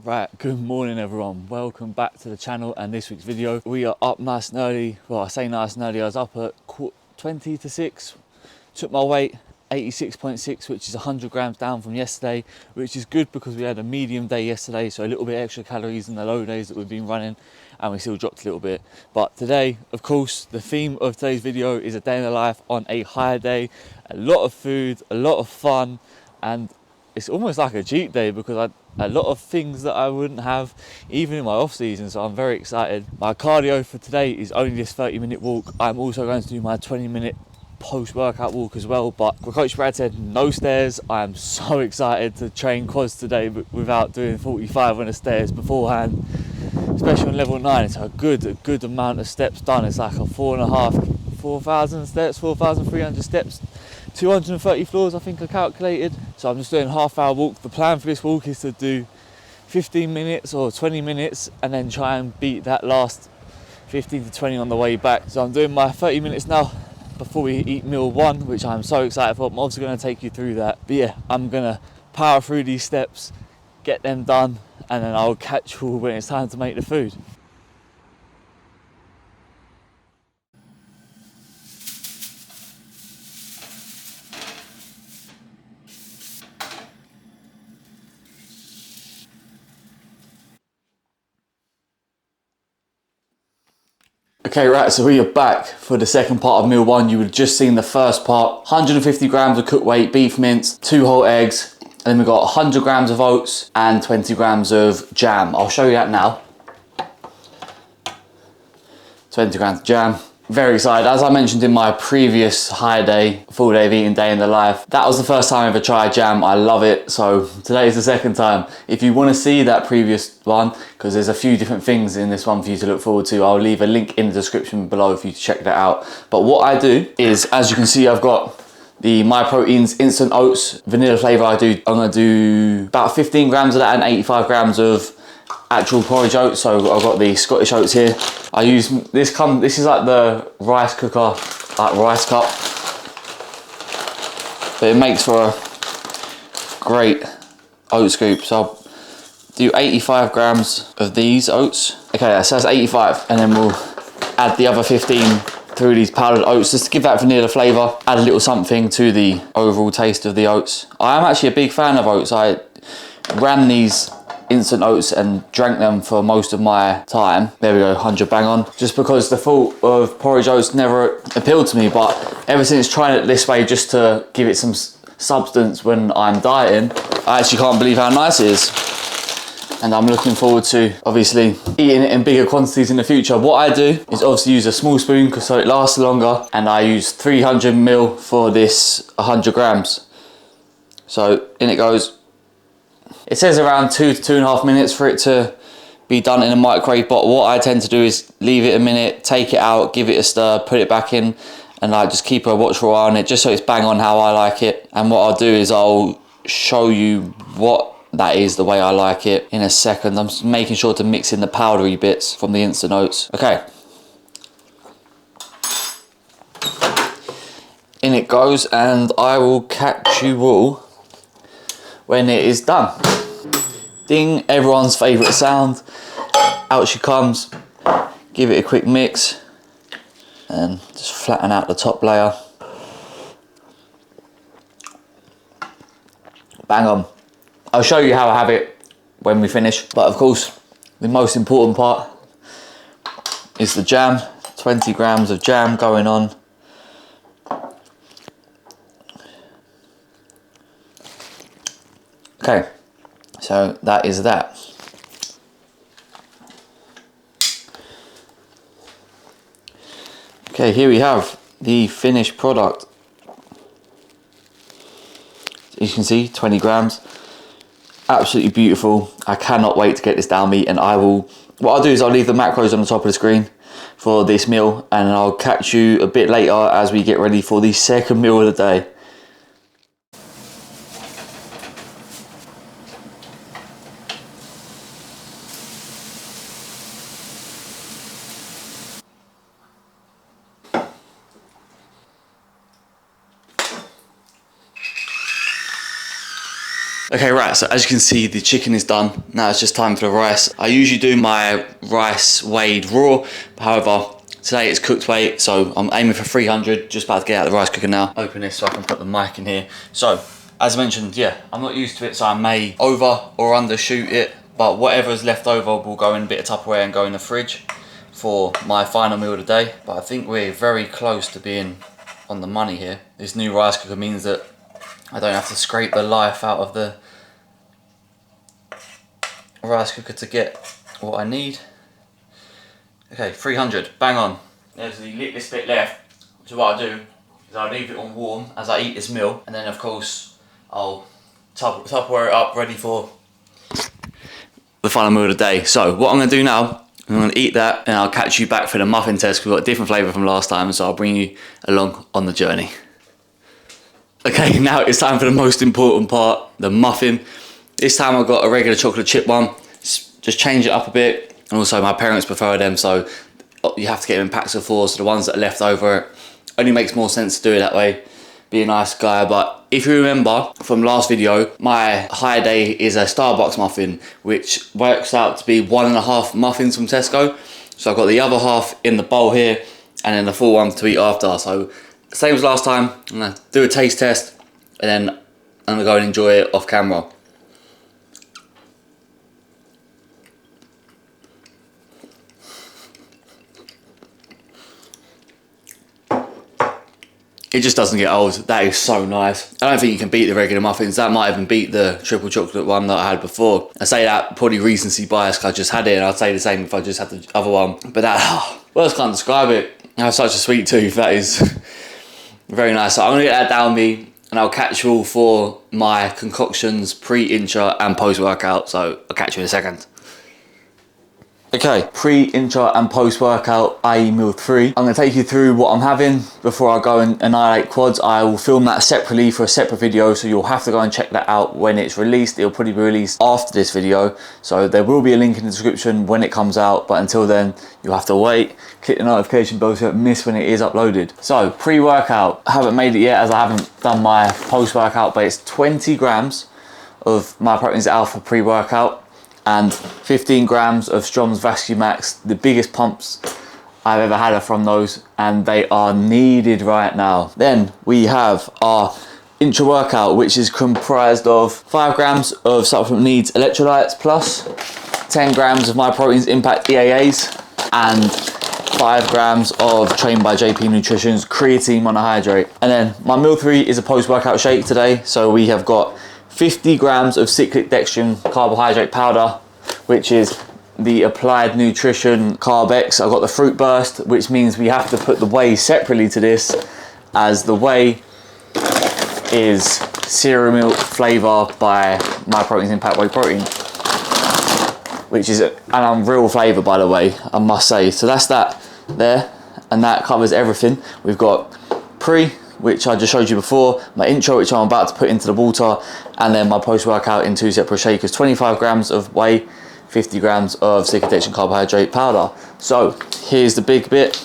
Right, good morning everyone, welcome back to the channel and this week's video. We are up nice and early, well I say nice and early, I was up at 20 to 6, took my weight 86.6, which is 100 grams down from yesterday, which is good because we had a medium day yesterday, so a little bit extra calories in the low days that we've been running, and we still dropped a little bit. But today, of course, the theme of today's video is a day in the life on a higher day, a lot of food, a lot of fun, and it's almost like a cheat day because a lot of things that I wouldn't have even in my off season, so I'm very excited. My cardio for today is only this 30-minute walk. I'm also going to do my 20-minute post-workout walk as well, but Coach Brad said no stairs. I am so excited to train quads today but without doing 45 on the stairs beforehand, especially on level 9. It's a good amount of steps done. It's like a 4,000 steps, 4,300 steps, 230 floors I think I calculated. So I'm just doing a half-hour walk. The plan for this walk is to do 15 minutes or 20 minutes and then try and beat that last 15 to 20 on the way back. So I'm doing my 30 minutes now before we eat meal 1, which I'm so excited for. I'm also going to take you through that. But yeah, I'm going to power through these steps, get them done, and then I'll catch you when it's time to make the food. Okay, right, so we are back for the second part of meal 1. You would have just seen the first part. 150 grams of cooked weight, beef mince, 2 whole eggs, and then we've got 100 grams of oats and 20 grams of jam. I'll show you that now. 20 grams of jam. Very excited. As I mentioned in my previous high day, full day of eating day in the life, that was the first time I ever tried jam. I love it. So today is the second time. If you want to see that previous one, because there's a few different things in this one for you to look forward to, I'll leave a link in the description below for you to check that out. But what I do is, as you can see, I've got the My Proteins instant oats, vanilla flavor. I'm gonna do about 15 grams of that and 85 grams of actual porridge oats. So I've got the Scottish oats here. I use this is like the rice cooker, like rice cup, but it makes for a great oat scoop. So I'll do 85 grams of these oats. Okay, so that's 85, and then we'll add the other 15 through these powdered oats just to give that vanilla flavor, add a little something to the overall taste of the oats. I am actually a big fan of oats. I ran these instant oats and drank them for most of my time. There we go, 100 bang on. Just because the thought of porridge oats never appealed to me, but ever since trying it this way just to give it some substance when I'm dieting, I actually can't believe how nice it is. And I'm looking forward to obviously eating it in bigger quantities in the future. What I do is obviously use a small spoon so it lasts longer, and I use 300 ml for this 100 grams. So in it goes. It says around 2 to 2.5 minutes for it to be done in a microwave, but what I tend to do is leave it a minute, take it out, give it a stir, put it back in, and I just keep a watchful eye on it just so it's bang on how I like it. And what I'll do is I'll show you what that is the way I like it in a second. I'm just making sure to mix in the powdery bits from the instant oats. Okay. In it goes, and I will catch you all when it is done. Ding, everyone's favourite sound. Out she comes. Give it a quick mix and just flatten out the top layer. Bang on. I'll show you how I have it when we finish, but of course the most important part is the jam. 20 grams of jam going on. Okay, so that is that. Okay, here we have the finished product. As you can see, 20 grams. Absolutely beautiful. I cannot wait to get this down meat, and what I'll do is I'll leave the macros on the top of the screen for this meal, and I'll catch you a bit later as we get ready for the second meal of the day. Okay, right, so as you can see, the chicken is done. Now it's just time for the rice. I usually do my rice weighed raw. However, today it's cooked weight, so I'm aiming for 300. Just about to get out of the rice cooker now. Open this so I can put the mic in here. So, as mentioned, yeah, I'm not used to it, so I may over or undershoot it. But whatever's left over will go in a bit of Tupperware and go in the fridge for my final meal of the day. But I think we're very close to being on the money here. This new rice cooker means that I don't have to scrape the life out of the rice cooker to get what I need. Okay, 300, bang on. There's the littlest bit left. So what I do is I leave it on warm as I eat this meal, and then of course I'll Tupperware it up ready for the final meal of the day. So what I'm going to do now, I'm going to eat that and I'll catch you back for the muffin test. We've got a different flavour from last time, so I'll bring you along on the journey. Okay, now it's time for the most important part, the muffin. This time I've got a regular chocolate chip one. Just change it up a bit. And also my parents prefer them, so you have to get them in packs of 4. So the ones that are left over, only makes more sense to do it that way. Be a nice guy. But if you remember from last video, my high day is a Starbucks muffin, which works out to be 1.5 muffins from Tesco. So I've got the other half in the bowl here, and then the full one to eat after. So same as last time, I'm gonna do a taste test, and then I'm gonna go and enjoy it off camera. It just doesn't get old. That is so nice. I don't think you can beat the regular muffins. That might even beat the triple chocolate one that I had before. I say that probably recency bias because I just had it, and I'd say the same if I just had the other one. But that, words can't describe it. I have such a sweet tooth. That is very nice. So I'm gonna get that down me, and I'll catch you all for my concoctions pre-intra and post-workout. So I'll catch you in a second. Okay, pre-intra and post-workout, i.e. meal 3. I'm going to take you through what I'm having before I go and annihilate quads. I will film that separately for a separate video, so you'll have to go and check that out when it's released. It'll probably be released after this video, so there will be a link in the description when it comes out, but until then, you'll have to wait. Click the notification bell so you don't miss when it is uploaded. So, pre-workout, I haven't made it yet as I haven't done my post-workout, but it's 20 grams of My Protein's Alpha pre-workout, and 15 grams of Strom's Vascular Max. The biggest pumps I've ever had are from those, and they are needed right now. Then we have our intra workout, which is comprised of 5 grams of Supplement Needs electrolytes plus 10 grams of My Protein's Impact EAAs and 5 grams of Trained by JP Nutrition's creatine monohydrate. And then my meal 3 is a post-workout shake today. So we have got 50 grams of cyclic dextrin carbohydrate powder, which is the Applied Nutrition Carb X. I've got the Fruit Burst, which means we have to put the whey separately to this, as the whey is cereal milk flavour by My Protein's Impact Whey Protein, which is an unreal flavour, by the way, I must say. So that's that there, and that covers everything. We've got pre, which I just showed you before, my intro, which I'm about to put into the water, and then my post-workout in 2 separate shakers. 25 grams of whey, 50 grams of cyclic dextrin carbohydrate powder. So here's the big bit.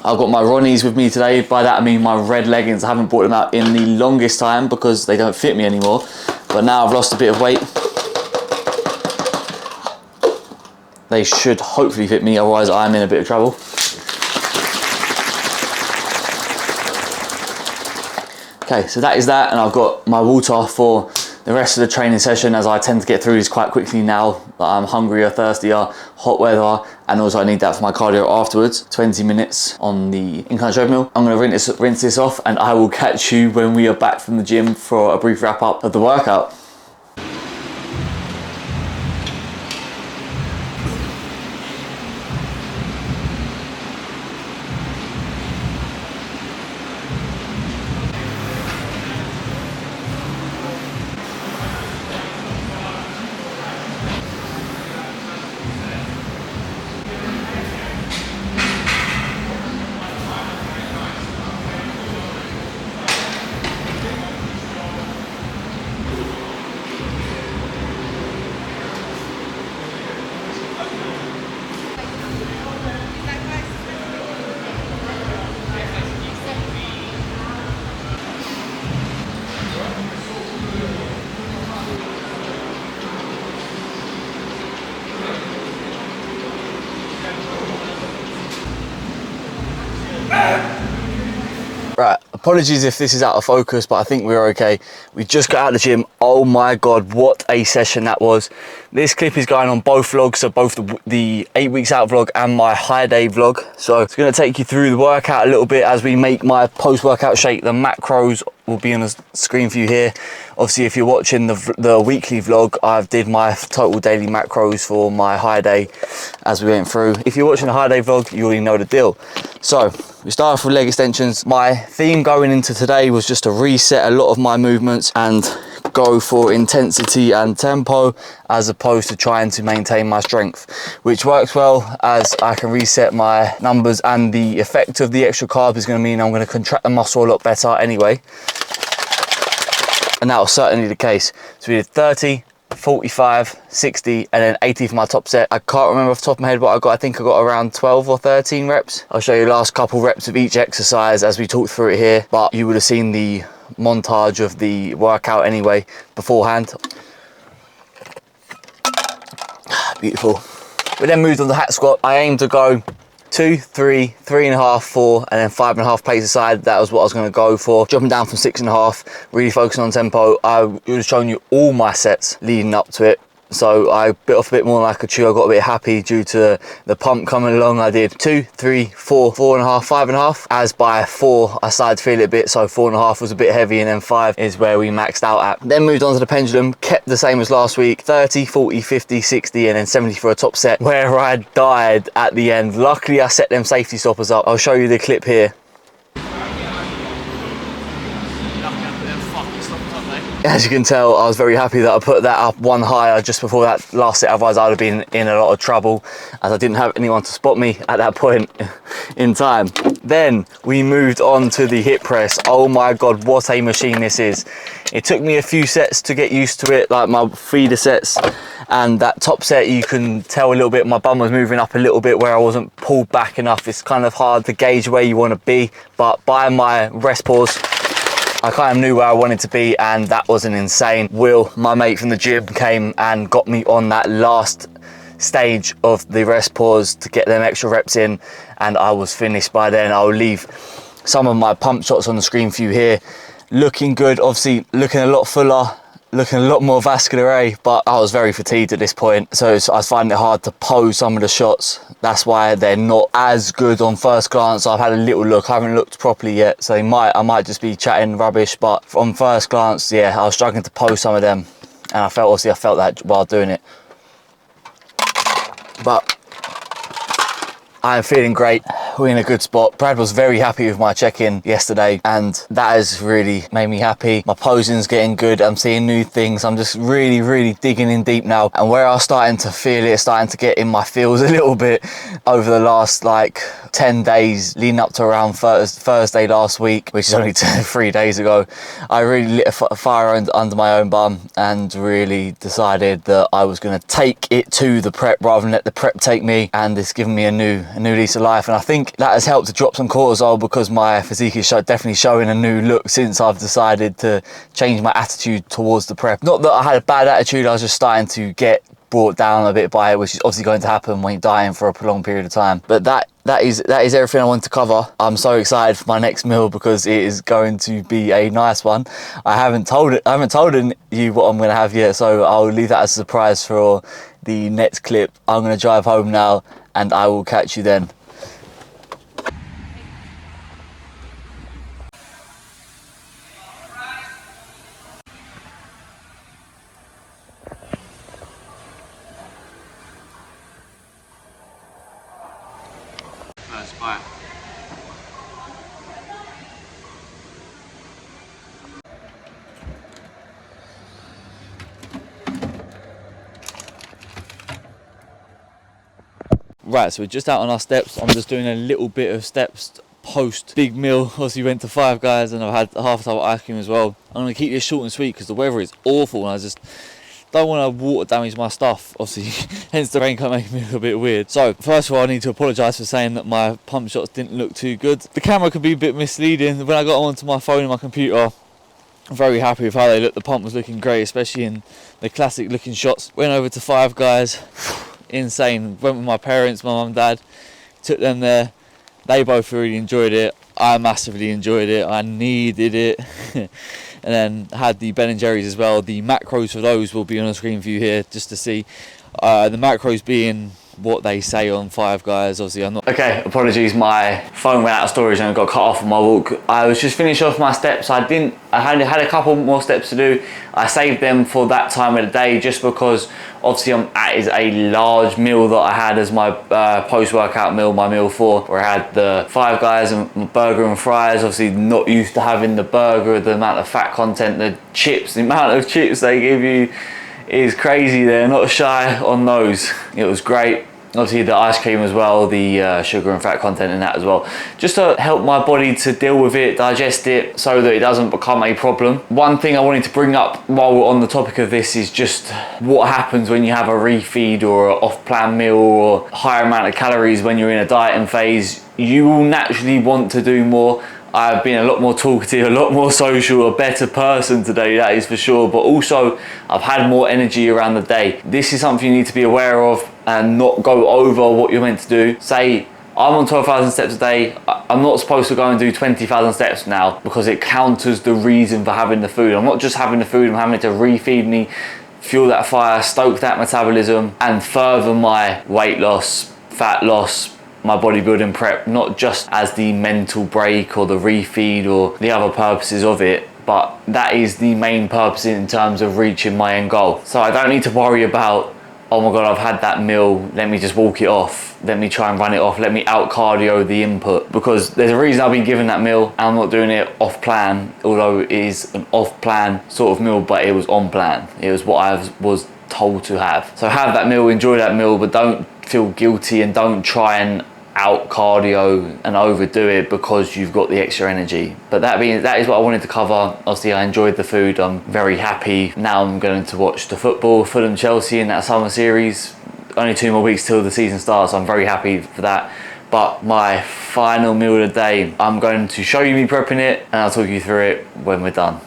I've got my Ronnies with me today. By that I mean my red leggings. I haven't brought them out in the longest time because they don't fit me anymore. But now I've lost a bit of weight, they should hopefully fit me, otherwise I'm in a bit of trouble. Okay, so that is that, and I've got my water for the rest of the training session, as I tend to get through this quite quickly now that I'm hungrier, thirstier, hot weather, and also I need that for my cardio afterwards. 20 minutes on the incline treadmill. I'm going to rinse this off, and I will catch you when we are back from the gym for a brief wrap up of the workout. Apologies if this is out of focus, but I think we're okay. We just got out of the gym. Oh my God, what a session that was. This clip is going on both vlogs, so both the 8 weeks out vlog and my high day vlog. So it's gonna take you through the workout a little bit as we make my post-workout shake. The macros will be on the screen for you here. Obviously, if you're watching the weekly vlog, I've did my total daily macros for my high day as we went through. If you're watching the high day vlog, you already know the deal. So we start off with leg extensions. My theme going into today was just to reset a lot of my movements and go for intensity and tempo as opposed to trying to maintain my strength, which works well as I can reset my numbers, and the effect of the extra carb is going to mean I'm going to contract the muscle a lot better anyway, and that was certainly the case. So we did 30, 45, 60, and then 80 for my top set. I can't remember off the top of my head what I got. I think I got around 12 or 13 reps. I'll show you the last couple reps of each exercise as we talk through it here, but you would have seen the montage of the workout anyway beforehand. Beautiful. We then moved on to hack squat. I aimed to go 2, 3, 3.5, 4, and then 5.5 plates aside. That was what I was going to go for. Jumping down from 6.5, really focusing on tempo. I would have shown you all my sets leading up to it. So I bit off a bit more than I could chew. I got a bit happy due to the pump coming along. I did 2, 3, 4, 4.5, 5.5. As by 4, I started to feel it a bit. So 4.5 was a bit heavy, and then 5 is where we maxed out at. Then moved on to the pendulum, kept the same as last week. 30, 40, 50, 60, and then 70 for a top set, where I died at the end. Luckily, I set them safety stoppers up. I'll show you the clip here. As you can tell, I was very happy that I put that up one higher just before that last set, otherwise I'd have been in a lot of trouble as I didn't have anyone to spot me at that point in time. Then we moved on to the hip press. Oh my God, what a machine this is. It took me a few sets to get used to it, like my feeder sets, and that top set you can tell a little bit my bum was moving up a little bit where I wasn't pulled back enough. It's kind of hard to gauge where you want to be, but by my rest pause I kind of knew where I wanted to be, and that was an insane. Will, my mate from the gym, came and got me on that last stage of the rest pause to get them extra reps in, and I was finished by then. I'll leave some of my pump shots on the screen for you here. Looking good, obviously looking a lot fuller, looking a lot more vascular, but I was very fatigued at this point, so I find it hard to pose some of the shots. That's why they're not as good on first glance. I've had a little look, I haven't looked properly yet, so I might just be chatting rubbish, but on first glance, yeah, I was struggling to pose some of them, and I felt that while doing it. But I am feeling great. We're in a good spot. Brad was very happy with my check-in yesterday, and that has really made me happy. My posing's getting good. I'm seeing new things. I'm just really digging in deep now. And where I was starting to feel it, starting to get in my feels a little bit over the last like 10 days leading up to around Thursday last week, which is only 3 days ago. I really lit a fire under my own bum and really decided that I was going to take it to the prep rather than let the prep take me, and it's given me a new lease of life. And I think that has helped to drop some cortisol because my physique is definitely showing a new look since I've decided to change my attitude towards the prep. Not that I had a bad attitude, I was just starting to get brought down a bit by it, which is obviously going to happen when you're dieting for a prolonged period of time. But that is everything I wanted to cover. I'm so excited for my next meal because it is going to be a nice one. I haven't told you what I'm going to have yet, so I'll leave that as a surprise for the next clip. I'm going to drive home now, and I will catch you then. First bite. Right, so we're just out on our steps. I'm just doing a little bit of steps post big meal. Obviously went to Five Guys and I've had half a tub of ice cream as well. I'm going to keep this short and sweet because the weather is awful and I just don't want to water damage my stuff, obviously. Hence the rain making me look a bit weird. So first of all, I need to apologise for saying that my pump shots didn't look too good. The camera could be a bit misleading. When I got onto my phone and my computer, I'm very happy with how they looked. The pump was looking great, especially in the classic looking shots. Went over to Five Guys, insane. Went with my parents, my mum and dad, took them there. They both really enjoyed it. I massively enjoyed it. I needed it. And then had the Ben and Jerry's as well. The macros for those will be on the screen for you here just to see. The macros being what they say on Five Guys. Obviously I'm not. Okay, apologies, my phone went out of storage and got cut off on my walk. I was just finishing off my steps. I had a couple more steps to do. I saved them for that time of the day just because obviously is a large meal that I had as my post-workout meal, my meal 4, where I had the Five Guys and burger and fries. Obviously not used to having the burger, the amount of fat content, the chips, the amount of chips they give you is crazy. They're not shy on those. It was great. Obviously the ice cream as well, the sugar and fat content in that as well, just to help my body to deal with it, digest it, so that it doesn't become a problem. One thing I wanted to bring up while we're on the topic of this is just what happens when you have a refeed or an off-plan meal or higher amount of calories when you're in a dieting phase. You will naturally want to do more. I've been a lot more talkative, a lot more social, a better person today, that is for sure. But also, I've had more energy around the day. This is something you need to be aware of and not go over what you're meant to do. Say, I'm on 12,000 steps a day. I'm not supposed to go and do 20,000 steps now because it counters the reason for having the food. I'm not just having the food, I'm having it to refeed me, fuel that fire, stoke that metabolism, and further my weight loss, fat loss, my bodybuilding prep, not just as the mental break or the refeed or the other purposes of it, but that is the main purpose in terms of reaching my end goal. So I don't need to worry about, oh my God, I've had that meal, let me just walk it off, let me try and run it off, let me out cardio the input, because there's a reason I've been given that meal and I'm not doing it off plan, although it is an off plan sort of meal, but it was on plan. It was what I was told to have. So have that meal, enjoy that meal, but don't feel guilty and don't try and out cardio and overdo it because you've got the extra energy. But that is what I wanted to cover. Obviously I enjoyed the food, I'm very happy. Now I'm going to watch the football, Fulham Chelsea in that summer series. Only 2 more weeks till the season starts, so I'm very happy for that. But my final meal of the day, I'm going to show you me prepping it and I'll talk you through it when we're done.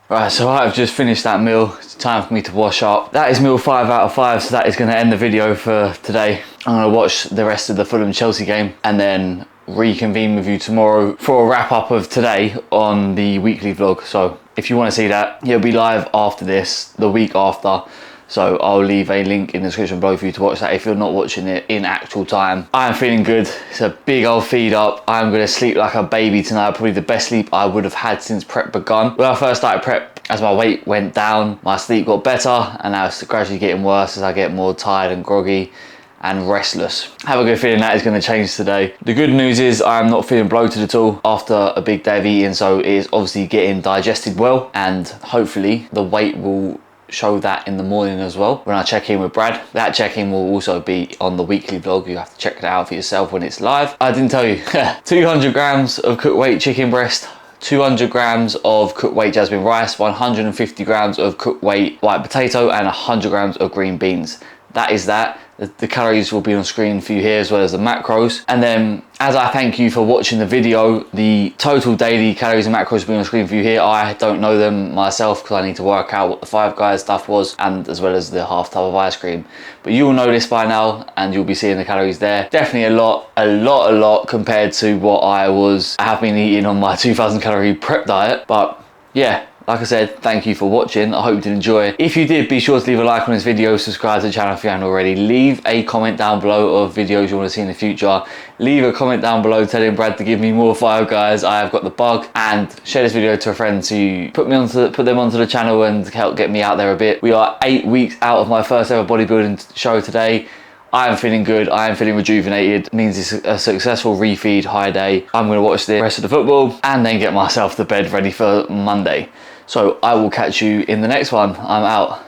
Right, so I've just finished that meal. It's time for me to wash up. That is meal 5 out of 5, so that is going to end the video for today. I'm going to watch the rest of the Fulham Chelsea game and then reconvene with you tomorrow for a wrap up of today on the weekly vlog. So if you want to see that, it'll be live after this, the week after. So I'll leave a link in the description below for you to watch that if you're not watching it in actual time. I am feeling good. It's a big old feed up. I'm going to sleep like a baby tonight. Probably the best sleep I would have had since prep begun. When I first started prep, as my weight went down, my sleep got better, and now it's gradually getting worse as I get more tired and groggy and restless. I have a good feeling that is going to change today. The good news is I'm not feeling bloated at all after a big day of eating, so it is obviously getting digested well, and hopefully the weight will show that in the morning as well when I check in with Brad. That check-in will also be on the weekly vlog. You have to check it out for yourself when it's live. I didn't tell you, 200 grams of cooked weight chicken breast, 200 grams of cooked weight jasmine rice, 150 grams of cooked weight white potato, and 100 grams of green beans. That is that. The calories will be on screen for you here, as well as the macros. And then as I thank you for watching the video, the total daily calories and macros will be on screen for you here. I don't know them myself because I need to work out what the Five Guys stuff was, and as well as the half tub of ice cream. But you will know this by now, and you'll be seeing the calories there. Definitely a lot compared to what I have been eating on my 2,000 calorie prep diet. But yeah, like I said, thank you for watching. I hope you did enjoy. If you did, be sure to leave a like on this video, subscribe to the channel if you haven't already. Leave a comment down below of videos you want to see in the future. Leave a comment down below telling Brad to give me more Five Guys. I have got the bug. And share this video to a friend to put them onto the channel and help get me out there a bit. We are 8 weeks out of my first ever bodybuilding show today. I am feeling good, I am feeling rejuvenated. It means it's a successful refeed high day. I'm gonna watch the rest of the football and then get myself to bed ready for Monday. So I will catch you in the next one. I'm out.